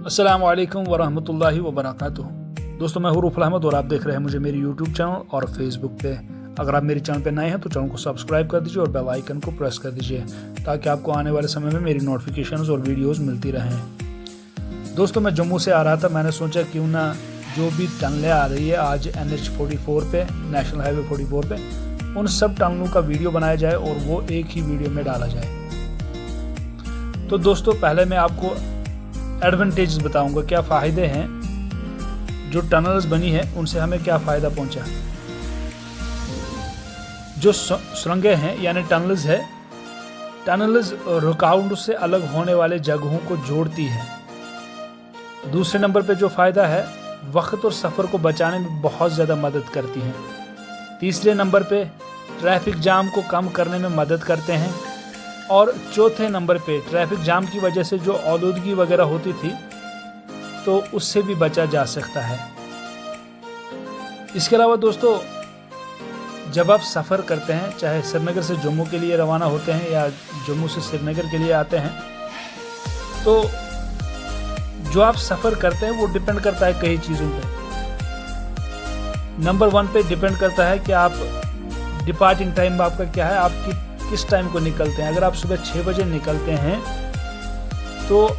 अस्सलाम वालेकुम वरहमतुल्लाहि वबरकातुहू। दोस्तों, मैं हुरूफ अहमद और आप देख रहे हैं मुझे मेरी यूट्यूब चैनल और फेसबुक पे। अगर आप मेरे चैनल पे नए हैं तो चैनल को सब्सक्राइब कर दीजिए और बेल आइकन को प्रेस कर दीजिए ताकि आपको आने वाले समय में मेरी नोटिफिकेशंस और वीडियोस मिलती रहें। दोस्तों, मैं जम्मू से आ रहा था, मैंने सोचा क्यों ना जो भी टनलें आ रही है आज NH 44 पे, नेशनल हाईवे 44 पे, उन सब टनलों का वीडियो बनाया जाए और वो एक ही वीडियो में डाला जाए। तो दोस्तों, पहले मैं आपको एडवांटेजेस बताऊंगा, क्या फ़ायदे हैं जो टनल्स बनी है उनसे हमें क्या फ़ायदा पहुंचा। जो सुरंगें हैं यानी टनल्स है, टनल्स रुकावटों से अलग होने वाले जगहों को जोड़ती है। दूसरे नंबर पे जो फ़ायदा है, वक्त और सफ़र को बचाने में बहुत ज़्यादा मदद करती हैं। तीसरे नंबर पे ट्रैफिक जाम को कम करने में मदद करते हैं। और चौथे नंबर पे ट्रैफिक जाम की वजह से जो आलूदगी वगैरह होती थी तो उससे भी बचा जा सकता है। इसके अलावा दोस्तों, जब आप सफ़र करते हैं, चाहे श्रीनगर से जम्मू के लिए रवाना होते हैं या जम्मू से श्रीनगर के लिए आते हैं, तो जो आप सफ़र करते हैं वो डिपेंड करता है कई चीज़ों पे। नंबर 1 पे डिपेंड करता है कि आप डिपार्टिंग टाइम आपका क्या है, आप किस टाइम को निकलते हैं। अगर आप सुबह 6 बजे निकलते हैं तो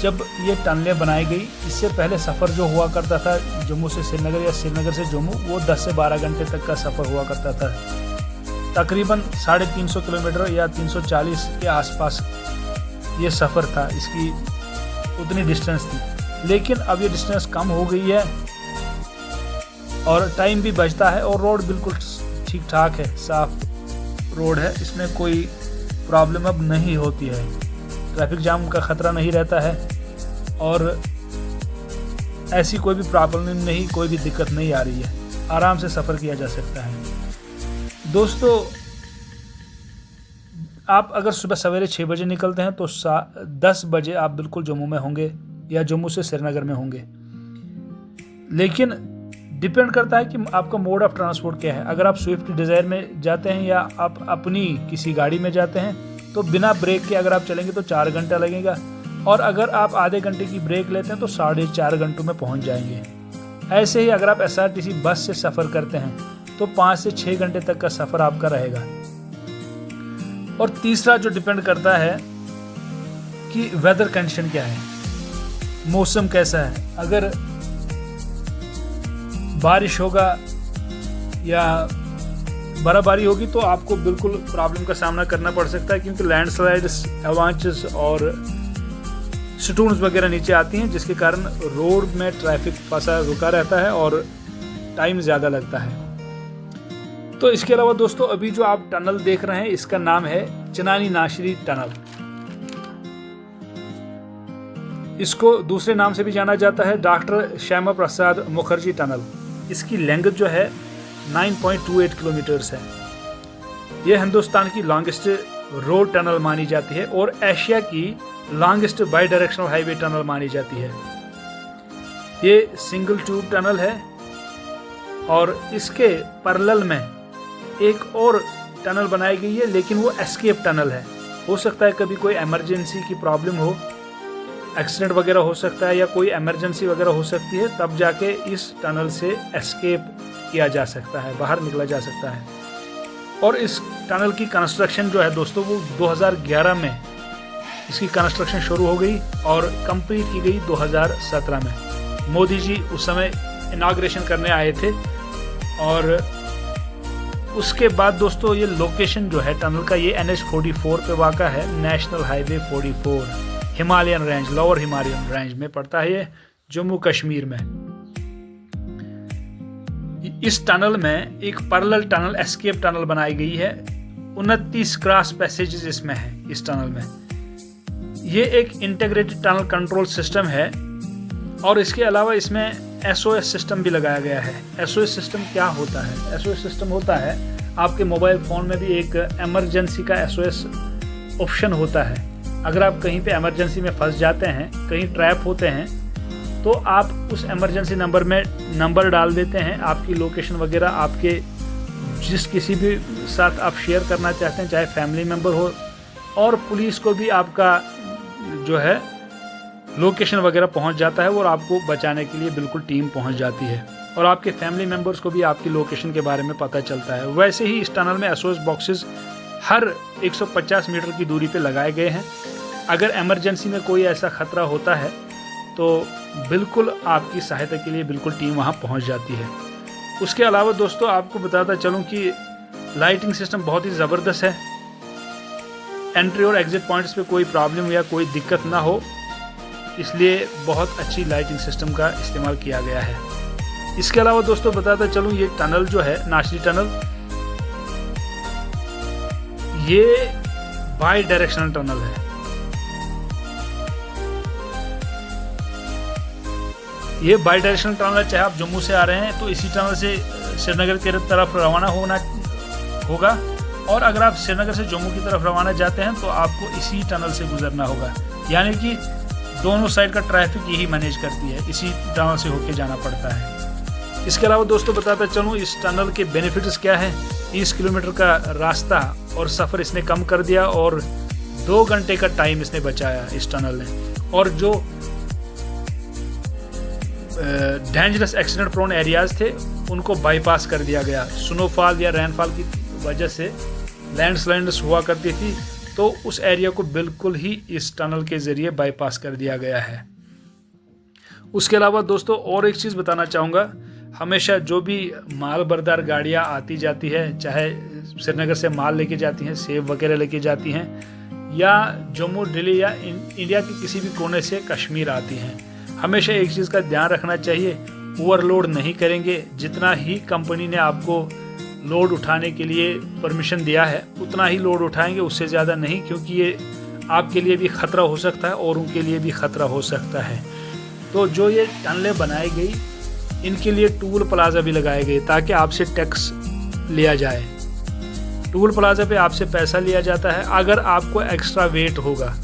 जब ये टनलें बनाई गई, इससे पहले सफ़र जो हुआ करता था जम्मू से श्रीनगर या श्रीनगर से जम्मू, वो 10 से 12 घंटे तक का सफ़र हुआ करता था। तकरीबन 350 किलोमीटर या 340 के आसपास ये सफ़र था, इसकी उतनी डिस्टेंस थी। लेकिन अब ये डिस्टेंस कम हो गई है और टाइम भी बचता है और रोड बिल्कुल ठीक ठाक है, साफ रोड है, इसमें कोई प्रॉब्लम अब नहीं होती है। ट्रैफिक जाम का ख़तरा नहीं रहता है और ऐसी कोई भी प्रॉब्लम नहीं, कोई भी दिक्कत नहीं आ रही है, आराम से सफ़र किया जा सकता है। दोस्तों, आप अगर सुबह सवेरे 6 बजे निकलते हैं तो 10 बजे आप बिल्कुल जम्मू में होंगे या जम्मू से श्रीनगर में होंगे। लेकिन डिपेंड करता है कि आपका मोड ऑफ ट्रांसपोर्ट क्या है। अगर आप स्विफ्ट डिज़ायर में जाते हैं या आप अपनी किसी गाड़ी में जाते हैं तो बिना ब्रेक के अगर आप चलेंगे तो 4 घंटा लगेगा, और अगर आप आधे घंटे की ब्रेक लेते हैं तो 4.5 घंटों में पहुंच जाएंगे। ऐसे ही अगर आप SRTC बस से सफ़र करते हैं तो 5 से 6 घंटे तक का सफ़र आपका रहेगा। और तीसरा जो डिपेंड करता है कि वेदर कंडीशन क्या है, मौसम कैसा है। अगर बारिश होगा या बर्फबारी होगी तो आपको बिल्कुल प्रॉब्लम का सामना करना पड़ सकता है, क्योंकि लैंडस्लाइड्स, अवांचेस और स्टोन्स वगैरह नीचे आती हैं, जिसके कारण रोड में ट्रैफिक फंसा रुका रहता है और टाइम ज़्यादा लगता है। तो इसके अलावा दोस्तों, अभी जो आप टनल देख रहे हैं इसका नाम है चनानी नाशरी टनल। इसको दूसरे नाम से भी जाना जाता है डॉक्टर श्यामा प्रसाद मुखर्जी टनल। इसकी लेंथ जो है 9.28 किलोमीटर्स है। यह हिंदुस्तान की लॉन्गेस्ट रोड टनल मानी जाती है और एशिया की longest by directional highway tunnel मानी जाती है। ये सिंगल ट्यूब टनल है और इसके पैरेलल में एक और टनल बनाई गई है, लेकिन वो एस्केप टनल है। हो सकता है कभी कोई इमरजेंसी की प्रॉब्लम हो, एक्सीडेंट वगैरह हो सकता है या कोई इमरजेंसी वगैरह हो सकती है, तब जाके इस टनल से एस्केप किया जा सकता है, बाहर निकला जा सकता है। और इस टनल की कंस्ट्रक्शन जो है दोस्तों, वो 2011 में इसकी कंस्ट्रक्शन शुरू हो गई और कंप्लीट की गई 2017 में। मोदी जी उस समय इनाग्रेशन करने आए थे और उसके बाद दोस्तों ये लोकेशन जो है टनल का, ये NH 44 पे वाक़ा है, national highway 44, Himalayan range, lower Himalayan range में पड़ता है ये, जम्मू कश्मीर में। इस टनल में एक पैरेलल टनल, एस्केप टनल बनाई गई है। 29 क्रॉस पैसेजेस इसमें है। इस टनल में ये एक इंटीग्रेटेड टनल कंट्रोल सिस्टम है और इसके अलावा इसमें SOS सिस्टम भी लगाया गया है। SOS सिस्टम क्या होता है? SOS सिस्टम होता है, आपके मोबाइल फ़ोन में भी एक एमरजेंसी का SOS ऑप्शन होता है। अगर आप कहीं पे इमरजेंसी में फंस जाते हैं, कहीं ट्रैप होते हैं, तो आप उस इमरजेंसी नंबर में नंबर डाल देते हैं, आपकी लोकेशन वगैरह आपके जिस किसी भी साथ आप शेयर करना चाहते हैं, चाहे फैमिली मेम्बर हो, और पुलिस को भी आपका जो है लोकेशन वगैरह पहुंच जाता है और आपको बचाने के लिए बिल्कुल टीम पहुंच जाती है और आपके फैमिली मेम्बर्स को भी आपकी लोकेशन के बारे में पता चलता है। वैसे ही इस टनल में एसओएस बॉक्सेस हर 150 मीटर की दूरी पे लगाए गए हैं। अगर इमरजेंसी में कोई ऐसा खतरा होता है तो बिल्कुल आपकी सहायता के लिए बिल्कुल टीम वहाँ पहुँच जाती है। उसके अलावा दोस्तों आपको बताता चलूँ कि लाइटिंग सिस्टम बहुत ही ज़बरदस्त है। एंट्री और एग्जिट पॉइंट्स पे कोई प्रॉब्लम या कोई दिक्कत ना हो, इसलिए बहुत अच्छी लाइटिंग सिस्टम का इस्तेमाल किया गया है। इसके अलावा दोस्तों बताता चलूँ ये टनल जो है नाशरी टनल, ये बाई डायरेक्शनल टनल है। ये बाई डायरेक्शनल टनल है, चाहे आप जम्मू से आ रहे हैं तो इसी टनल से श्रीनगर की तरफ रवाना होगा और अगर आप श्रीनगर से जम्मू की तरफ रवाना जाते हैं तो आपको इसी टनल से गुजरना होगा। यानी कि दोनों साइड का ट्रैफिक यही मैनेज करती है, इसी टनल से होके जाना पड़ता है। इसके अलावा दोस्तों बताता चलूँ इस टनल के बेनिफिट्स क्या हैं। 30 किलोमीटर का रास्ता और सफ़र इसने कम कर दिया और 2 घंटे का टाइम इसने बचाया इस टनल ने। और जो डेंजरस एक्सीडेंट प्रोन एरियाज थे उनको बाईपास कर दिया गया। स्नोफॉल या रेनफॉल की वजह से लैंडस्लाइड्स हुआ करती थी तो उस एरिया को बिल्कुल ही इस टनल के ज़रिए बाईपास कर दिया गया है। उसके अलावा दोस्तों और एक चीज़ बताना चाहूँगा, हमेशा जो भी माल बरदार गाड़ियाँ आती जाती है, चाहे श्रीनगर से माल लेके जाती हैं, सेब वगैरह लेके जाती हैं, या जम्मू दिल्ली या इंडिया के किसी भी कोने से कश्मीर आती हैं, हमेशा एक चीज़ का ध्यान रखना चाहिए, ओवरलोड नहीं करेंगे। जितना ही कंपनी ने आपको लोड उठाने के लिए परमिशन दिया है उतना ही लोड उठाएंगे, उससे ज़्यादा नहीं, क्योंकि ये आपके लिए भी ख़तरा हो सकता है और उनके लिए भी ख़तरा हो सकता है। तो जो ये टनलें बनाई गई इनके लिए टूल प्लाजा भी लगाए गए ताकि आपसे टैक्स लिया जाए। टूल प्लाजा पे आपसे पैसा लिया जाता है अगर आपको एक्स्ट्रा वेट होगा,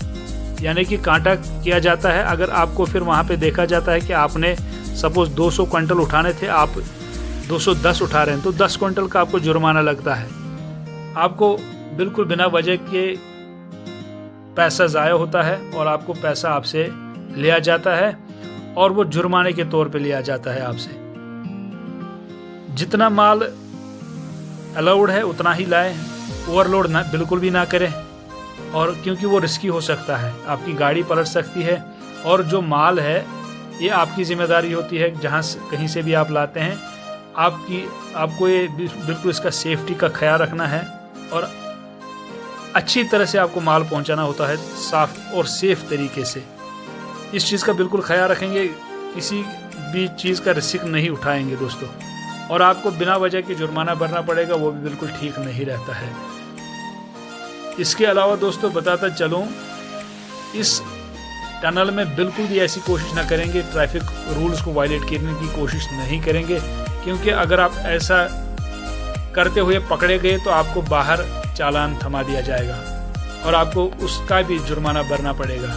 यानी कि कांटा किया जाता है। अगर आपको फिर वहाँ पे देखा जाता है कि आपने सपोज 200 क्विंटल उठाने थे, आप 210 उठा रहे हैं, तो 10 क्विंटल का आपको जुर्माना लगता है। आपको बिल्कुल बिना वजह के पैसा ज़ाया होता है और आपको पैसा आपसे लिया जाता है और वो जुर्माने के तौर पे लिया जाता है आपसे। जितना माल अलाउड है उतना ही लाएं, ओवरलोड ना बिल्कुल भी ना करें, और क्योंकि वो रिस्की हो सकता है, आपकी गाड़ी पलट सकती है। और जो माल है ये आपकी जिम्मेदारी होती है, जहाँ कहीं से भी आप लाते हैं आपको ये बिल्कुल इसका सेफ्टी का ख्याल रखना है और अच्छी तरह से आपको माल पहुंचाना होता है, साफ और सेफ तरीके से। इस चीज़ का बिल्कुल ख्याल रखेंगे, किसी भी चीज़ का रिस्क नहीं उठाएंगे दोस्तों, और आपको बिना वजह के जुर्माना भरना पड़ेगा, वो भी बिल्कुल ठीक नहीं रहता है। इसके अलावा दोस्तों बताता चलूँ इस टनल में बिल्कुल भी ऐसी कोशिश ना करेंगे, ट्रैफिक रूल्स को वायलेट करने की कोशिश नहीं करेंगे, क्योंकि अगर आप ऐसा करते हुए पकड़े गए तो आपको बाहर चालान थमा दिया जाएगा और आपको उसका भी जुर्माना भरना पड़ेगा।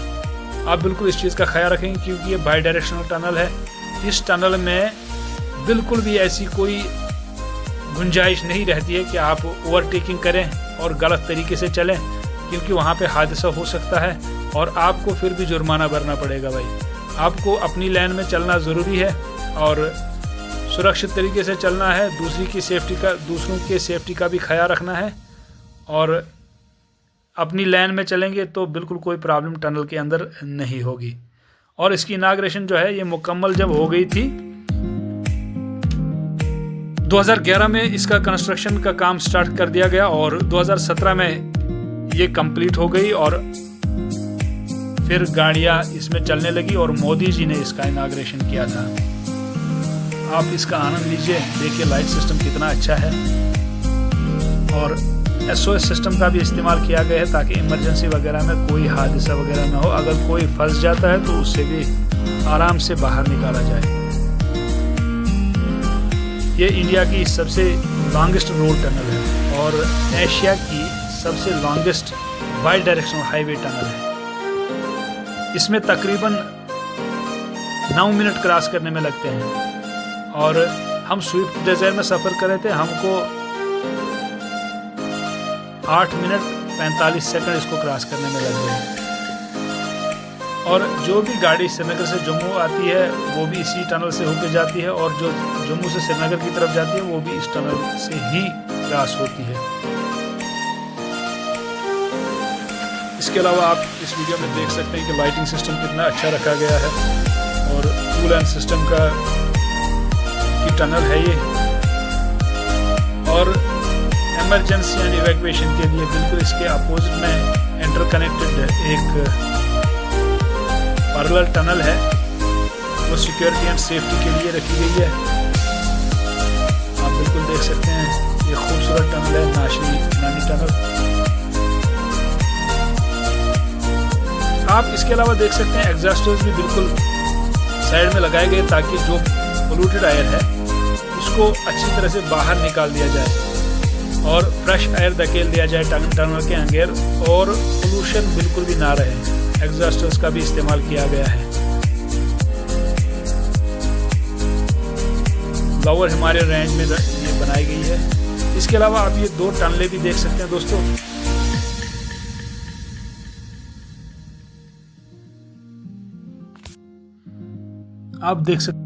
आप बिल्कुल इस चीज़ का ख्याल रखेंगे क्योंकि ये बाई डायरेक्शनल टनल है। इस टनल में बिल्कुल भी ऐसी कोई गुंजाइश नहीं रहती है कि आप ओवरटेकिंग करें और गलत तरीके से चलें, क्योंकि वहाँ पे हादसा हो सकता है और आपको फिर भी जुर्माना भरना पड़ेगा। भाई आपको अपनी लाइन में चलना ज़रूरी है और सुरक्षित तरीके से चलना है, दूसरों की सेफ्टी का भी ख्याल रखना है, और अपनी लाइन में चलेंगे तो बिल्कुल कोई प्रॉब्लम टनल के अंदर नहीं होगी। और इसकी इनाग्रेशन जो है ये मुकम्मल जब हो गई थी 2011 में इसका कंस्ट्रक्शन का काम स्टार्ट कर दिया गया और 2017 में ये कंप्लीट हो गई और फिर गाड़ियाँ इसमें चलने लगी और मोदी जी ने इसका इनाग्रेशन किया था। आप इसका आनंद लीजिए, देखिए लाइट सिस्टम कितना अच्छा है और SOS सिस्टम का भी इस्तेमाल किया गया है ताकि इमरजेंसी वगैरह में कोई हादसा वगैरह ना हो। अगर कोई फंस जाता है तो उससे भी आराम से बाहर निकाला जाए। ये इंडिया की सबसे लॉन्गेस्ट रोड टनल है और एशिया की सबसे longest by directional highway tunnel है। इसमें तकरीबन 9 मिनट क्रॉस करने में लगते हैं और हम स्विफ्ट डिज़ायर में सफ़र कर रहे थे, हमको 8 मिनट 45 सेकंड इसको क्रॉस करने में लग गए। और जो भी गाड़ी श्रीनगर से जम्मू आती है वो भी इसी टनल से होकर जाती है, और जो जम्मू से श्रीनगर की तरफ जाती है वो भी इस टनल से ही क्रॉस होती है। इसके अलावा आप इस वीडियो में देख सकते हैं कि लाइटिंग सिस्टम कितना अच्छा रखा गया है, और कूल एंड सिस्टम का की टनल है ये, और इमरजेंसी एंड इवैक्यूएशन के लिए बिल्कुल इसके अपोजिट में इंटरकनेक्टेड एक पैरेलल टनल है, वो सिक्योरिटी एंड सेफ्टी के लिए रखी गई है। आप बिल्कुल देख सकते हैं ये खूबसूरत टनल है, नाशी नानी टनल। आप इसके अलावा देख सकते हैं एग्जॉस्टर्स भी बिल्कुल साइड में लगाए गए ताकि जो पोल्यूटेड एयर है उसको अच्छी तरह से बाहर निकाल दिया जाए और फ्रेश एयर धकेल दिया जाए टनल के अंदर, और पोल्यूशन बिल्कुल भी ना रहे। एग्जॉस्टर्स का भी इस्तेमाल किया गया है। लोअर हिमालयन रेंज में ये बनाई गई है। इसके अलावा आप ये 2 टनलें भी देख सकते हैं दोस्तों। आप देख सकते